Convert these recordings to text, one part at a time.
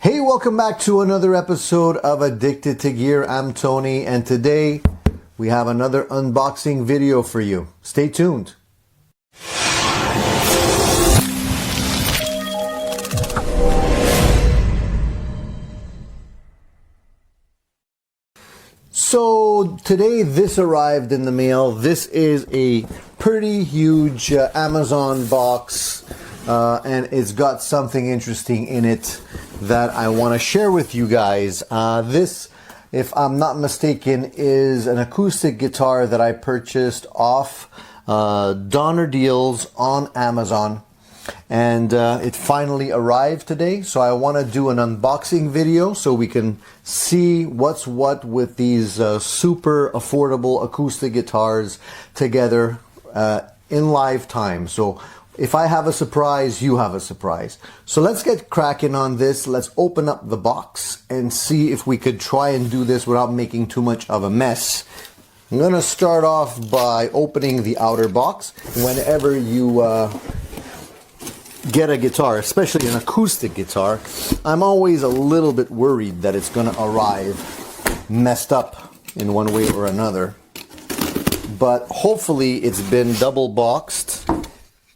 Hey, welcome back to another episode of Addicted to Gear. I'm Tony, and today we have another unboxing video for you. Stay tuned. So today this arrived in the mail. This is a pretty huge Amazon box, and it's got something interesting in it that I want to share with you guys. This, if I'm not mistaken, is an acoustic guitar that I purchased off Donner Deals on Amazon, and it finally arrived today. So I want to do an unboxing video so we can see what's what with these super affordable acoustic guitars together in live time. So if I have a surprise, you have a surprise. So let's get cracking on this. Let's open up the box and see if we could try and do this without making too much of a mess. I'm going to start off by opening the outer box. Whenever you get a guitar, especially an acoustic guitar, I'm always a little bit worried that it's going to arrive messed up in one way or another. But hopefully it's been double boxed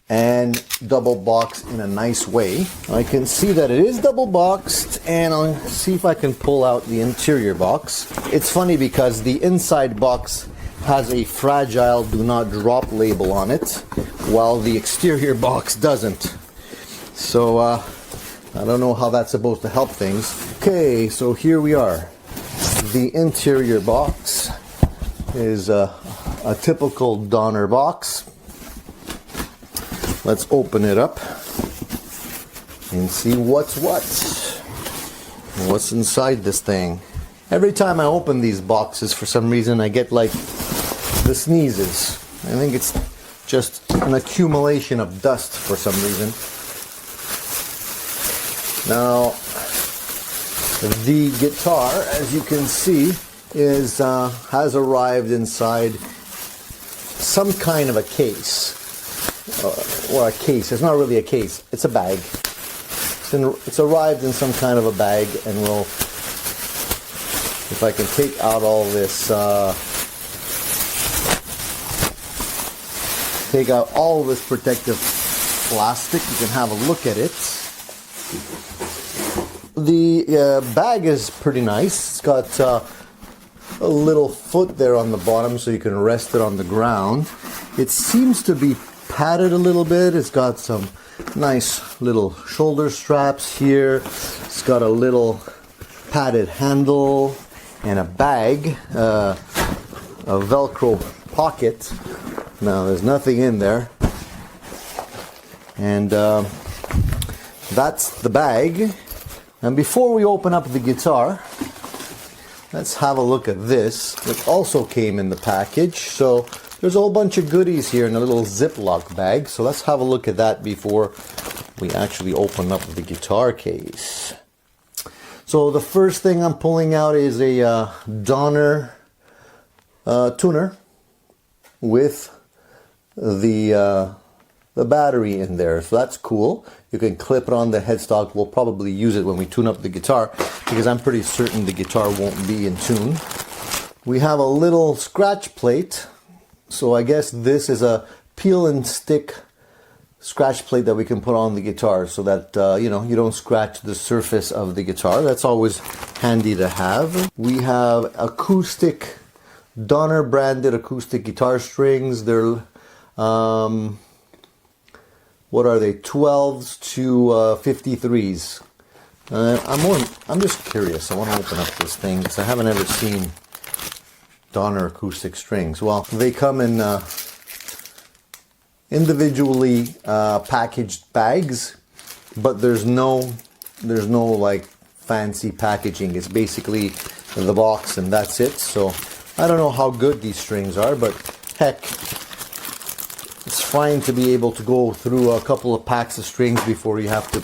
and double boxed in a nice way. I can see that it is double boxed, and I'll see if I can pull out the interior box. It's funny because the inside box has a fragile do not drop label on it, while the exterior box doesn't. So I don't know how that's supposed to help things. Okay, so here we are. The interior box is a typical Donner box. Let's open it up and see what's inside this thing. Every time I open these boxes, for some reason, I get like the sneezes. I think it's just an accumulation of dust for some reason. Now, the guitar, as you can see, has arrived inside some kind of a case. Or a case. It's not really a case. It's a bag. It's arrived in some kind of a bag, and we'll, if I can take out all this, take out all this protective plastic, you can have a look at it. The bag is pretty nice. It's got a little foot there on the bottom so you can rest it on the ground. It seems to be padded a little bit. It's got some nice little shoulder straps here. It's got a little padded handle and a bag, a Velcro pocket. Now there's nothing in there, and that's the bag. And before we open up the guitar, let's have a look at this. It also came in the package. So there's a whole bunch of goodies here in a little Ziploc bag. So let's have a look at that before we actually open up the guitar case. So the first thing I'm pulling out is a Donner tuner with the battery in there. So that's cool. You can clip it on the headstock. We'll probably use it when we tune up the guitar, because I'm pretty certain the guitar won't be in tune. We have a little scratch plate. So I guess this is a peel and stick scratch plate that we can put on the guitar so that you know, you don't scratch the surface of the guitar. That's always handy to have. We have acoustic Donner branded acoustic guitar strings. They're what are they? 12s to 53s. I'm just curious. I want to open up this thing because I haven't ever seen Donner acoustic strings. Well, they come in individually packaged bags, but there's no like fancy packaging. It's basically the box and that's it. So I don't know how good these strings are, but heck, it's fine to be able to go through a couple of packs of strings before you have to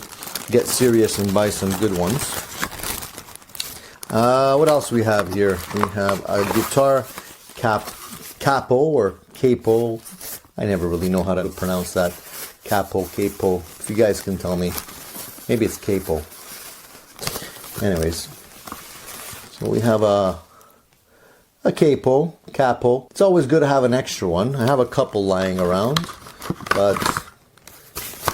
get serious and buy some good ones. What else we have here? We have a guitar capo or capo. I never really know how to pronounce that. Capo, capo. If you guys can tell me. Maybe it's capo. Anyways, so we have a capo. It's always good to have an extra one. I have a couple lying around, but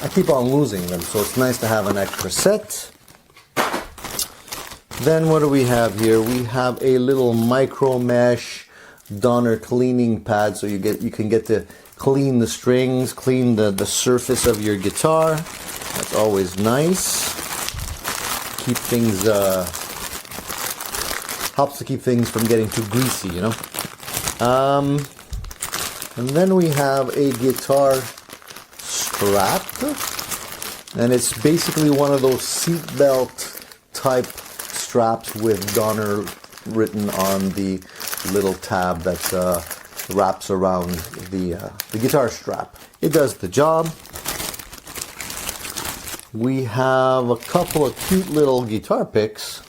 I keep on losing them, so it's nice to have an extra set. Then what do we have here? We have a little micro mesh Donner cleaning pad, so you can get to clean the strings, clean the surface of your guitar. That's always nice. Keep things helps to keep things from getting too greasy, you know. And then we have a guitar strap, and it's basically one of those seatbelt type straps with Donner written on the little tab that wraps around the guitar strap. It does the job. We have a couple of cute little guitar picks.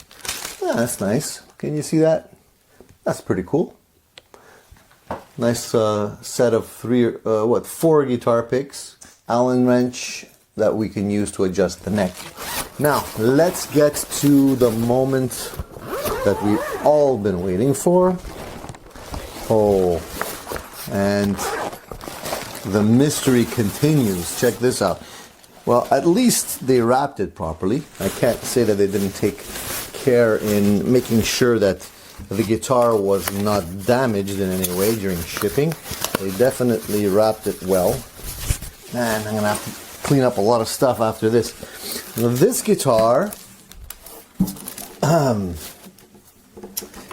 Yeah, that's nice. Can you see that? That's pretty cool. Nice set of four guitar picks. Allen wrench that we can use to adjust the neck. Now, let's get to the moment that we've all been waiting for. Oh, and the mystery continues. Check this out. Well, at least they wrapped it properly. I can't say that they didn't take care in making sure that the guitar was not damaged in any way during shipping. They definitely wrapped it well. And I'm gonna have to clean up a lot of stuff after this. Now, this guitar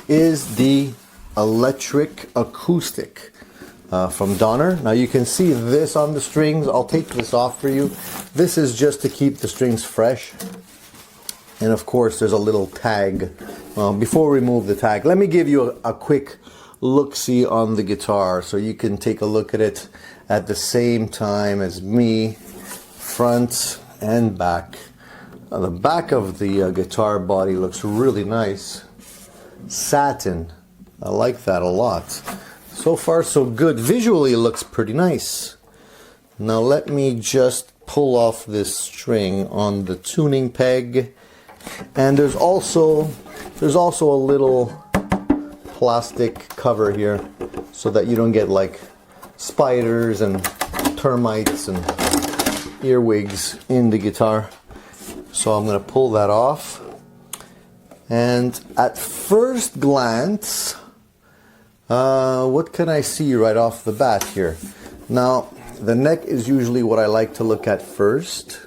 is the Electric Acoustic from Donner. Now you can see this on the strings. I'll take this off for you. This is just to keep the strings fresh. And of course there's a little tag. Before we remove the tag, let me give you a quick look-see on the guitar so you can take a look at it at the same time as me, front and back. The back of the guitar body looks really nice. Satin. I like that a lot. So far so good. Visually it looks pretty nice. Now let me just pull off this string on the tuning peg. And there's also a little plastic cover here so that you don't get like spiders and termites and earwigs in the guitar. So I'm going to pull that off. And at first glance, what can I see right off the bat here? Now, the neck is usually what I like to look at first.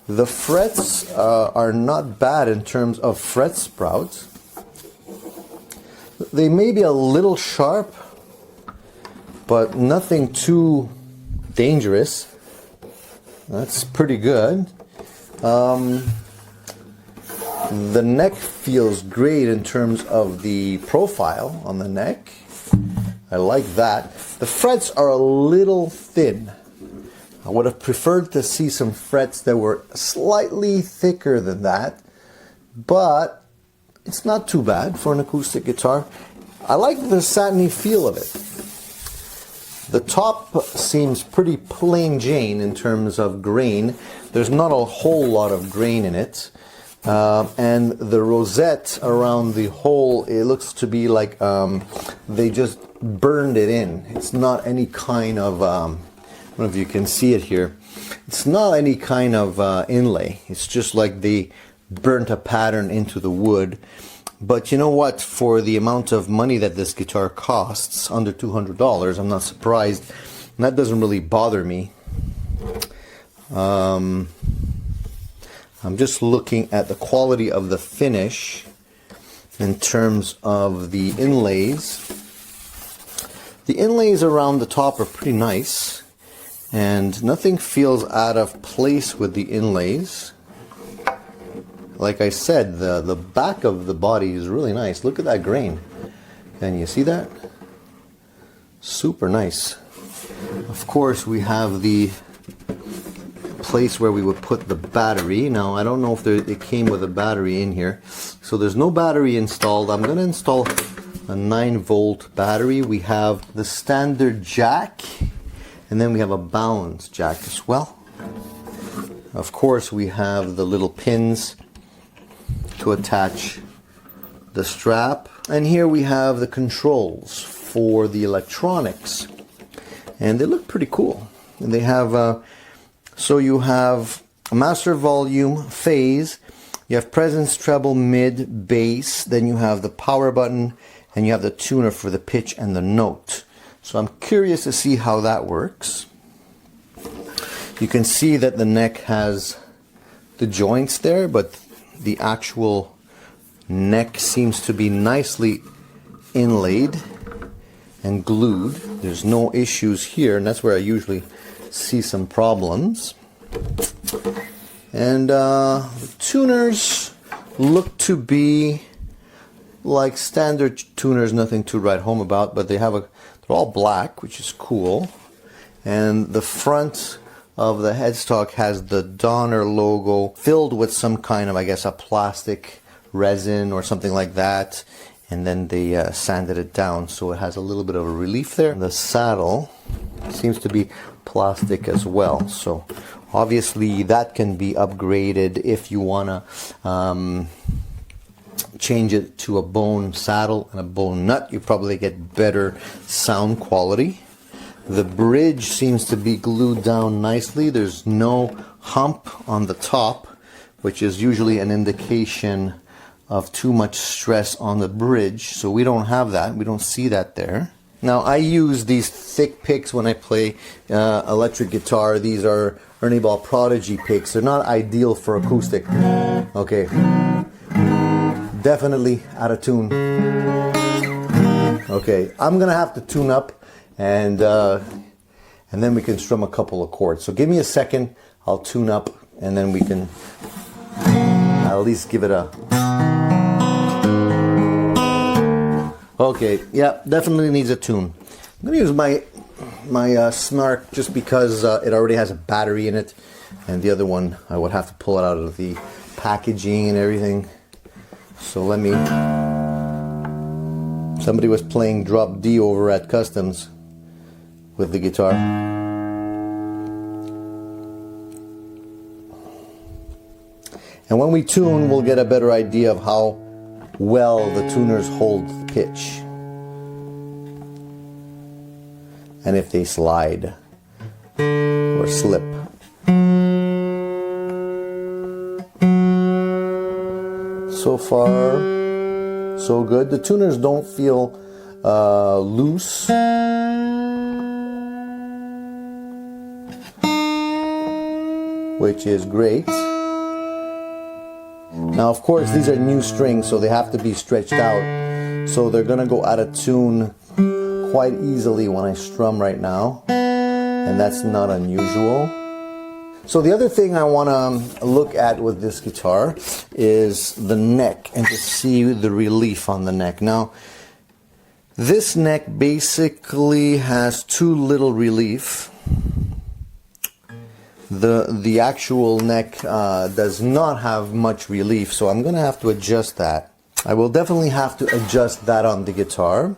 The frets are not bad in terms of fret sprouts. They may be a little sharp, but nothing too dangerous. That's pretty good. The neck feels great in terms of the profile on the neck. I like that. The frets are a little thin. I would have preferred to see some frets that were slightly thicker than that, but it's not too bad for an acoustic guitar. I like the satiny feel of it. The top seems pretty plain Jane in terms of grain. There's not a whole lot of grain in it. And the rosette around the hole, it looks to be like they just burned it in. It's not any kind of, I don't know if you can see it here. It's not any kind of inlay. It's just like they burnt a pattern into the wood. But you know what? For the amount of money that this guitar costs, under $200, I'm not surprised. And that doesn't really bother me. I'm just looking at the quality of the finish in terms of the inlays. The inlays around the top are pretty nice, and nothing feels out of place with the inlays. Like I said, the back of the body is really nice. Look at that grain. Can you see that? Super nice. Of course, we have the place where we would put the battery. Now, I don't know if it came with a battery in here. So there's no battery installed. I'm going to install a 9-volt battery. We have the standard jack, and then we have a balance jack as well. Of course, we have the little pins to attach the strap. And here we have the controls for the electronics, and they look pretty cool. And they have so you have a master volume, phase, you have presence, treble, mid, bass, then you have the power button, and you have the tuner for the pitch and the note. So I'm curious to see how that works. You can see that the neck has the joints there, but the actual neck seems to be nicely inlaid and glued. There's no issues here, and that's where I usually see some problems. And the tuners look to be like standard tuners, nothing to write home about, but they're all black, which is cool. And the front of the headstock has the Donner logo filled with some kind of, I guess, a plastic resin or something like that, and then they sanded it down so it has a little bit of a relief there. The saddle seems to be plastic as well, so obviously that can be upgraded if you want to change it to a bone saddle and a bone nut. You probably get better sound quality. The bridge seems to be glued down nicely. There's no hump on the top, which is usually an indication of too much stress on the bridge. So we don't have that. We don't see that there. Now I use these thick picks when I play electric guitar. These are Ernie Ball Prodigy picks. They're not ideal for acoustic. Okay. Definitely out of tune. Okay, I'm gonna have to tune up, and then we can strum a couple of chords. So give me a second, I'll tune up, and then we can at least give it a... Okay, yeah, definitely needs a tune. I'm gonna use my Snark just because it already has a battery in it, and the other one I would have to pull it out of the packaging and everything. So let me... Somebody was playing drop D over at Customs with the guitar. And when we tune, we'll get a better idea of how well the tuners hold the pitch. And if they slide or slip. So far, so good. The tuners don't feel loose. Which is great. Now, of course, these are new strings, so they have to be stretched out. So they're going to go out of tune quite easily when I strum right now. And that's not unusual. So the other thing I want to look at with this guitar is the neck, and to see the relief on the neck. Now, this neck basically has too little relief. The actual neck does not have much relief, so I'm going to have to adjust that. I will definitely have to adjust that on the guitar,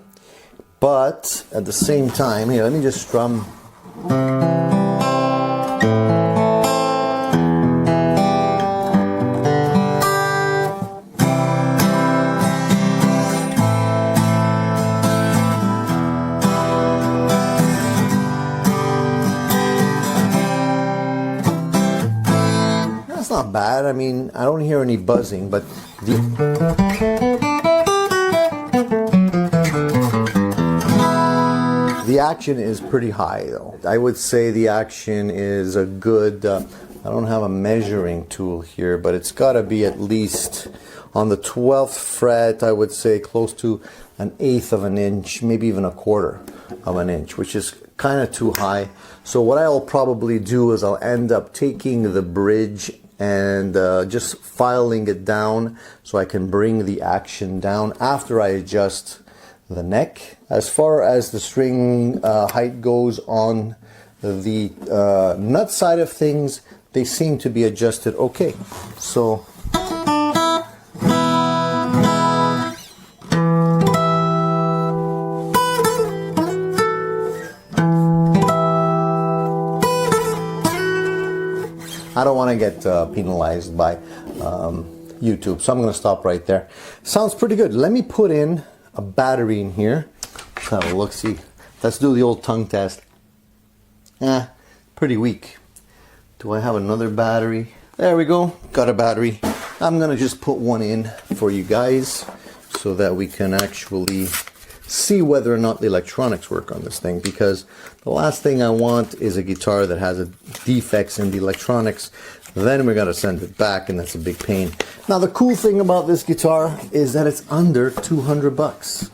but at the same time, here, let me just strum. Not bad. I mean, I don't hear any buzzing, but the action is pretty high, though. I would say the action is a good, I don't have a measuring tool here, but it's got to be at least on the 12th fret, I would say close to 1/8 of an inch, maybe even 1/4 of an inch, which is kind of too high. So what I'll probably do is I'll end up taking the bridge and just filing it down so I can bring the action down after I adjust the neck. As far as the string height goes on the nut side of things, they seem to be adjusted okay. So I don't want to get penalized by YouTube. So I'm going to stop right there. Sounds pretty good. Let me put in a battery in here. Let's have a look, see. Let's do the old tongue test. Pretty weak. Do I have another battery? There we go. Got a battery. I'm going to just put one in for you guys so that we can actually see whether or not the electronics work on this thing, because the last thing I want is a guitar that has defects in the electronics. Then we're going to send it back, and that's a big pain. Now, the cool thing about this guitar is that it's under 200 bucks.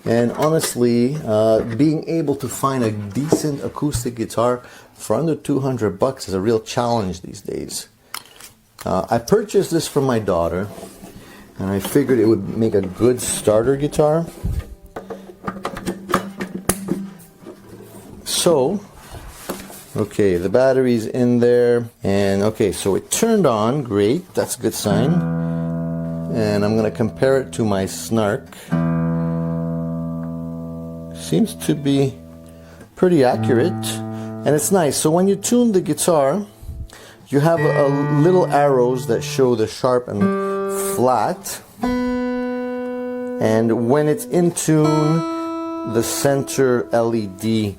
And honestly, being able to find a decent acoustic guitar for under 200 bucks is a real challenge these days. I purchased this for my daughter, and I figured it would make a good starter guitar. So, okay, the battery's in there, and okay, so it turned on, great, that's a good sign. And I'm going to compare it to my Snark. Seems to be pretty accurate, and it's nice. So when you tune the guitar, you have a little arrows that show the sharp and flat, and when it's in tune, the center LED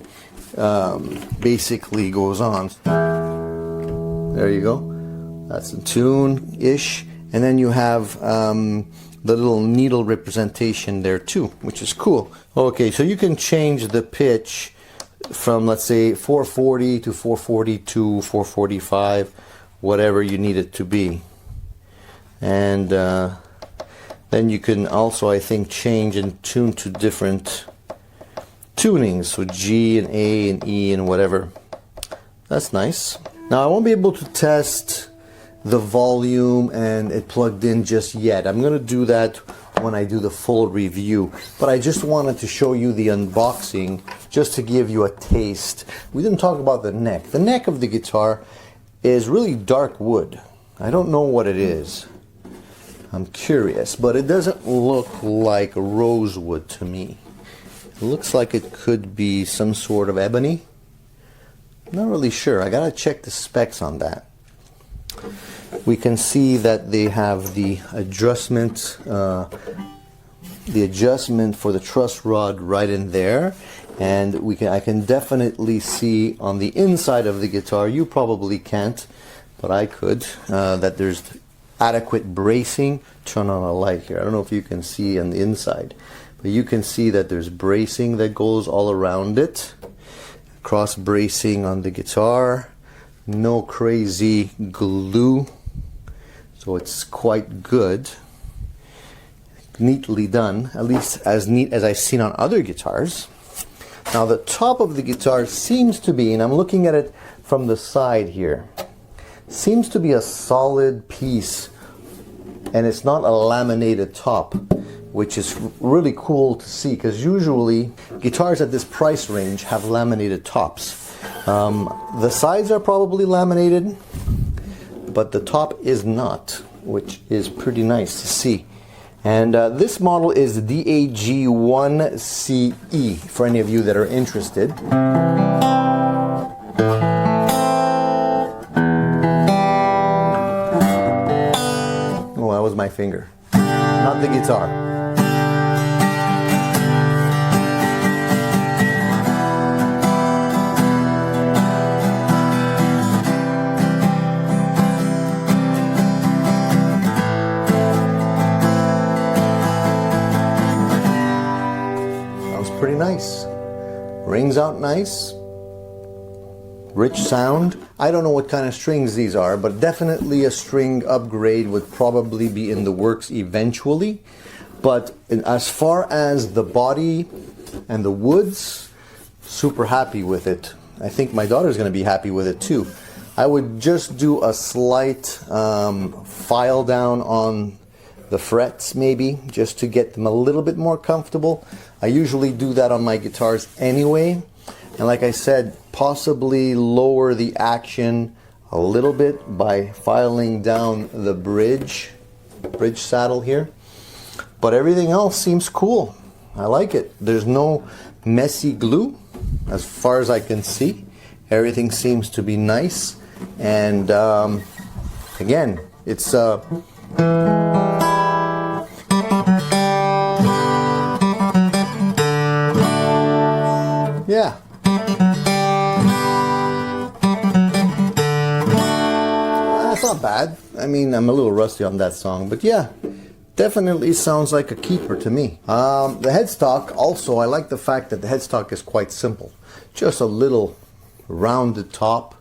basically goes on. There you go. That's in tune-ish. And then you have the little needle representation there too, which is cool. Okay, so you can change the pitch from, let's say, 440 to 442, 445, whatever you need it to be. And then you can also, I think, change and tune to different tunings, so G and A and E and whatever. That's nice. Now, I won't be able to test the volume and it plugged in just yet. I'm going to do that when I do the full review, but I just wanted to show you the unboxing just to give you a taste. We didn't talk about the neck. The neck of the guitar is really dark wood. I don't know what it is. I'm curious, but it doesn't look like rosewood to me. It looks like it could be some sort of ebony. Not really sure. I gotta check the specs on that. We can see that they have the adjustment for the truss rod right in there, and I can definitely see on the inside of the guitar, you probably can't, but I could, that there's adequate bracing. Turn on a light here. I don't know if you can see on the inside, but you can see that there's bracing that goes all around it. Cross bracing on the guitar. No crazy glue, so it's quite good. Neatly done, at least as neat as I've seen on other guitars. Now the top of the guitar seems to be, and I'm looking at it from the side here, seems to be a solid piece, and it's not a laminated top, which is really cool to see, because usually guitars at this price range have laminated tops. The sides are probably laminated, but the top is not, which is pretty nice to see. And this model is the DAG-1C for any of you that are interested. Oh, that was my finger, not the guitar. Pretty nice. Rings out nice. Rich sound. I don't know what kind of strings these are, but definitely a string upgrade would probably be in the works eventually. But as far as the body and the woods, super happy with it. I think my daughter's going to be happy with it too. I would just do a slight file down on the frets maybe, just to get them a little bit more comfortable. I usually do that on my guitars anyway, and like I said, possibly lower the action a little bit by filing down the bridge saddle here. But everything else seems cool. I like it. There's no messy glue as far as I can see. Everything seems to be nice, and again, it's I mean, I'm a little rusty on that song, but yeah, definitely sounds like a keeper to me. The headstock also, I like the fact that the headstock is quite simple. Just a little rounded top,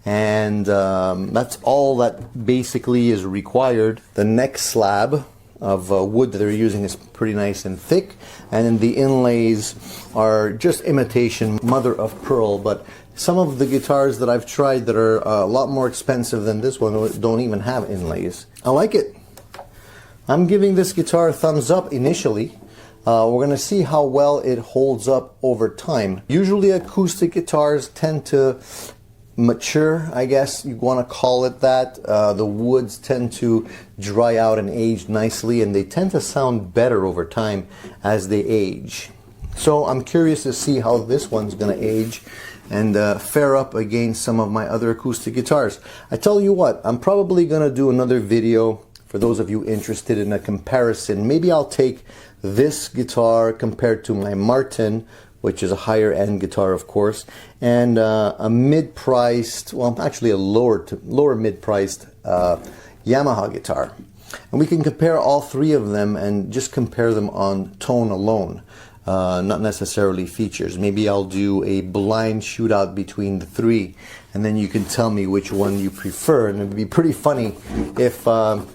and that's all that basically is required. The neck slab of wood that they're using is pretty nice and thick, and then the inlays are just imitation mother of pearl, but some of the guitars that I've tried that are a lot more expensive than this one don't even have inlays. I like it. I'm giving this guitar a thumbs up initially. We're going to see how well it holds up over time. Usually acoustic guitars tend to mature, I guess you want to call it that. The woods tend to dry out and age nicely, and they tend to sound better over time as they age. So I'm curious to see how this one's going to age and fare up against some of my other acoustic guitars. I tell you what, I'm probably going to do another video for those of you interested in a comparison. Maybe I'll take this guitar compared to my Martin, which is a higher end guitar, of course, and a mid-priced, well, actually a lower mid-priced Yamaha guitar. And we can compare all three of them and just compare them on tone alone, not necessarily features. Maybe I'll do a blind shootout between the three, and then you can tell me which one you prefer. And it'd be pretty funny if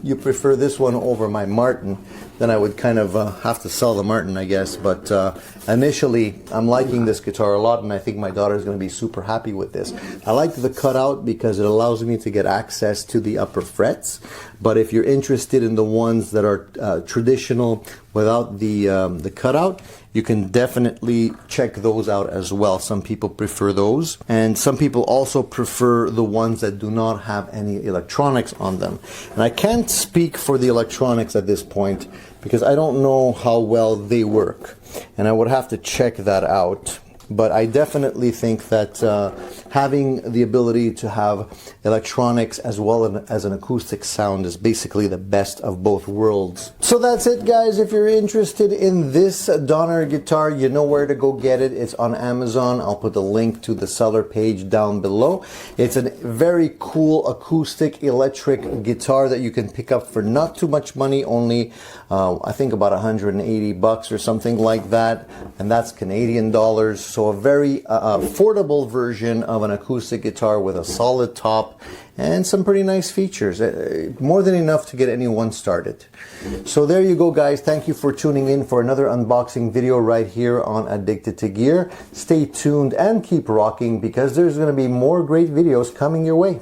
you prefer this one over my Martin. Then I would kind of have to sell the Martin, I guess. But initially, I'm liking this guitar a lot, and I think my daughter's going to be super happy with this. I like the cutout because it allows me to get access to the upper frets. But if you're interested in the ones that are traditional without the cutout, you can definitely check those out as well. Some people prefer those, and some people also prefer the ones that do not have any electronics on them. And I can't speak for the electronics at this point because I don't know how well they work, and I would have to check that out. But I definitely think that having the ability to have electronics as well as an acoustic sound is basically the best of both worlds. So that's it, guys. If you're interested in this Donner guitar, you know where to go get it. It's on Amazon. I'll put the link to the seller page down below. It's a very cool acoustic electric guitar that you can pick up for not too much money, only I think about 180 bucks or something like that, and that's Canadian dollars. So a very affordable version of an acoustic guitar with a solid top and some pretty nice features. More than enough to get anyone started. So there you go, guys. Thank you for tuning in for another unboxing video right here on Addicted to Gear. Stay tuned and keep rocking because there's going to be more great videos coming your way.